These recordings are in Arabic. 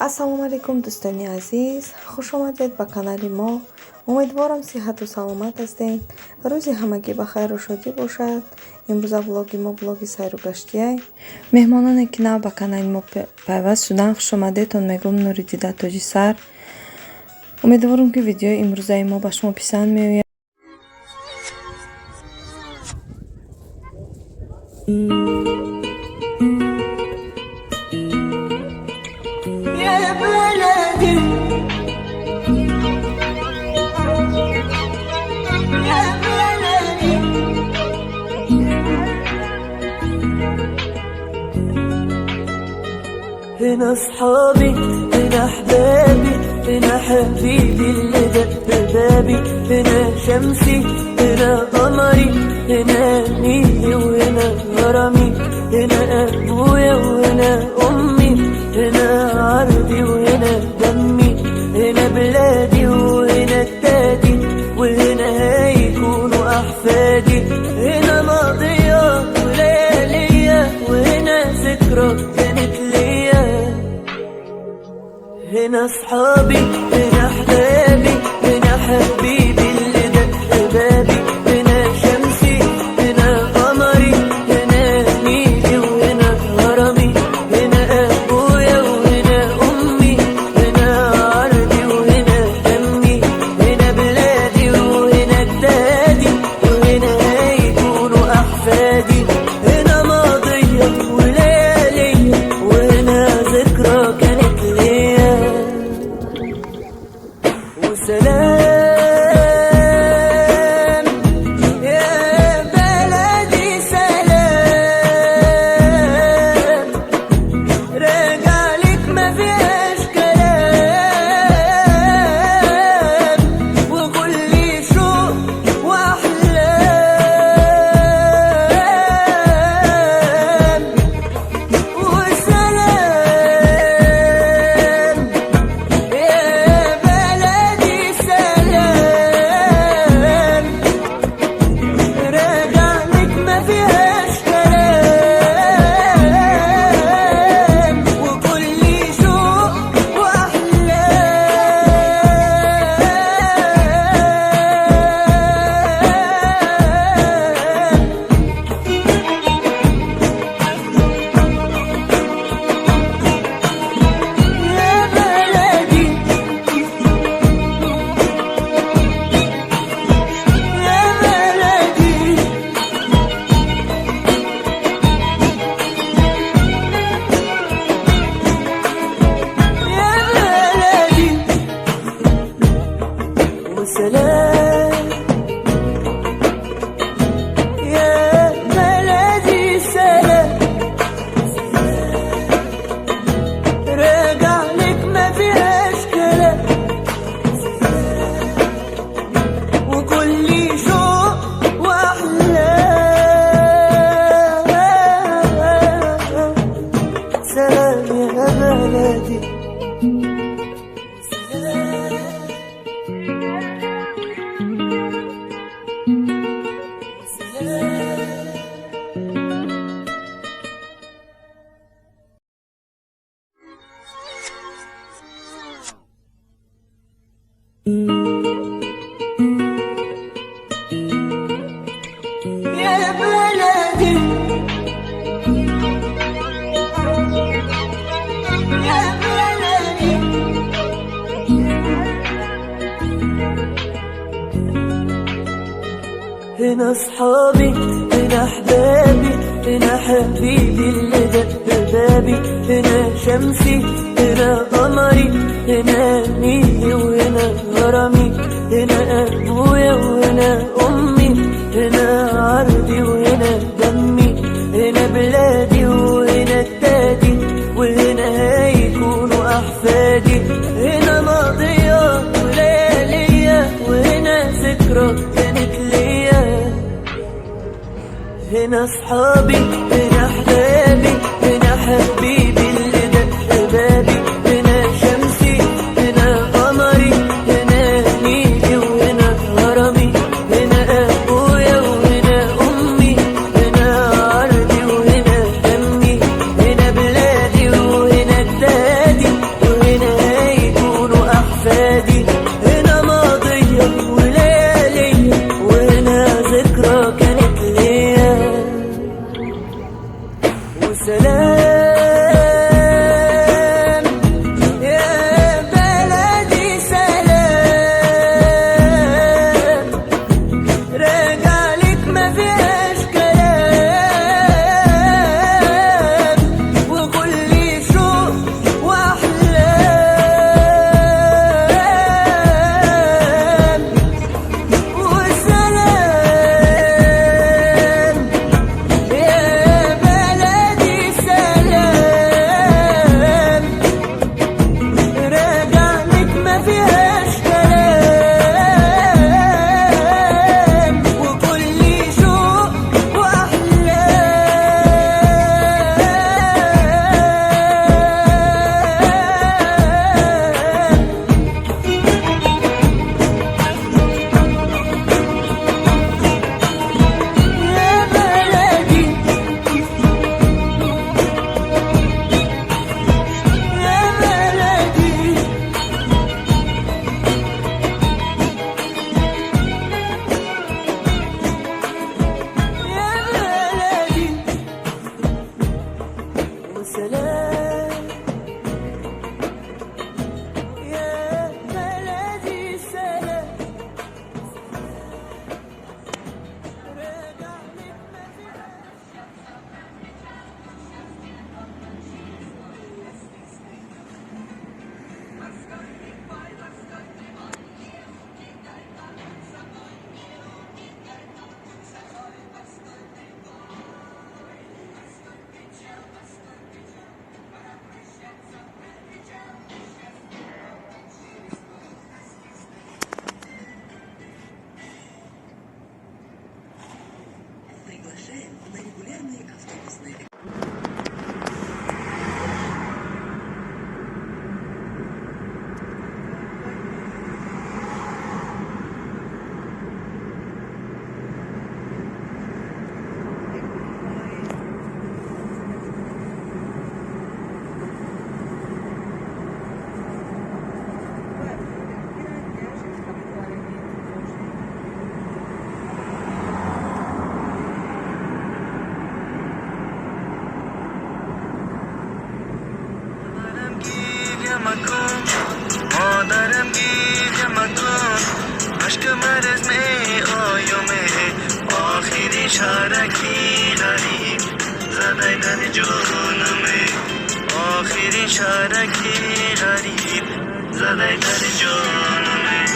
ассалому алайкум дӯстони азиз, хуш омадед ба канали мо. Умедворам сиҳату саломат ҳастед. рӯзи ҳамагӣ ба хайру шодӣ бошад. имрӯза влоги мо влоги сайру гаштияй. меҳмононе ки нав ба канали мо пайваст шудан, хуш омадедтон мегӯм нури дида тоҷи сар. умедворам ки видеои имрӯзаи мо ба шумо писанд меояд. هنا اصحابي، هنا احبابي، هنا حبيبي اللي دق بابي، هنا شمسي، هنا قمري، هنا نيلي وهنا غرامي، هنا ابويا وهنا امي، هنا عرضي وهنا دمي، هنا بلادي وهنا التادي، وهنا هيكونوا احفادي، هنا ماضية وليالية، وهنا ذكرى كانت ليا. هنا اصحابي، هنا احبابي، هنا حبيبي اللي دق بابي، هنا شمسي، هنا قمري، هنا نيلي وهنا غرامي، هنا ابويا وهنا امي، هنا عرضي وهنا دمي، هنا بلادي وهنا الدادي، وهنا هيكونوا احفادي، هنا ماضية وليالية، وهنا ذكرى كانت ليا. وسلام يا بلدي سلام، راجع لك ما فيهاش كلام، وكل شوق واحلام. وسلام يا بلدي سلام، راجع لك ما فيهاش كلام، وكل شوق واحلام. يا بلدي، يا بلدي، يا بلدي. وسلام يا بلدي سلام، راجع لك ما فيهاش كلام، وكل شوق واحلام. سلام يا بلدي. يا بلدي، يا بلدي. هنا اصحابي، هنا احبابي، هنا حبيبي اللي دق بابي، هنا شمسي، هنا قمري، هنا نيلي وهنا غرامي، هنا ابويا وهنا امي، هنا عرضي وهنا دمي، هنا بلادي وهنا التادي، وهنا هيكونوا احفادي، هنا ماضية وليالية، وهنا ذكرى كانت ليا. هنا اصحابي، هنا احبابي، هنا حبيبي اللي دق بابي، هنا شمسي، هنا قمري، هنا بلدي هنا ماضية وليالية وهنا ذكرى كانت ليا وسلام يا بلدي سلام راجع لك ما فيهاش كلام وكل شوق واحلام وسلام يا بلدي سلام راجع لك ما فيهاش كلام وكل شوق واحلام يا بلدي يا بلدي يا بلدي وسلام يا بلدي سلام راجع لك ما فيهاش Приглашаем на регулярные автобусные مادرم گیر مکن عشق مرز میں آیو میں آخری شارکی غریب زده در جون میں آخری شارکی غریب زده در جون میں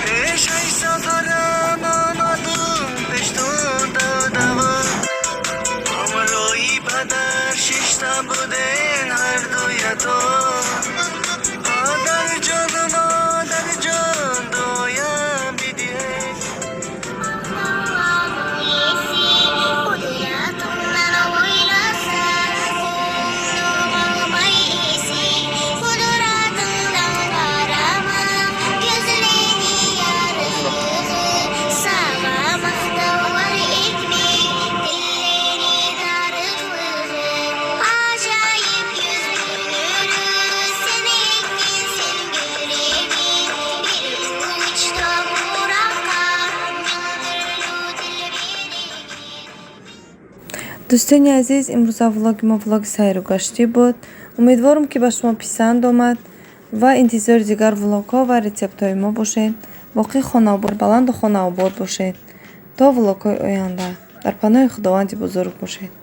پیش ای سفرم آمدم پشتون دادم روی بدر ششتا بودن هر دوی تو مادر جان دویم بیدیه دوستانی عزیز، امروز ولاگ سیر و گشتی بود. امیدوارم که به شما پسند آمد و انتظار دیگر ولاگ ها و رецепت های ما باشید. باقی خانه آباد بلند و خانه آباد باشید تا ولاگ های آینده. در پناه خداوند بزرگ باشید.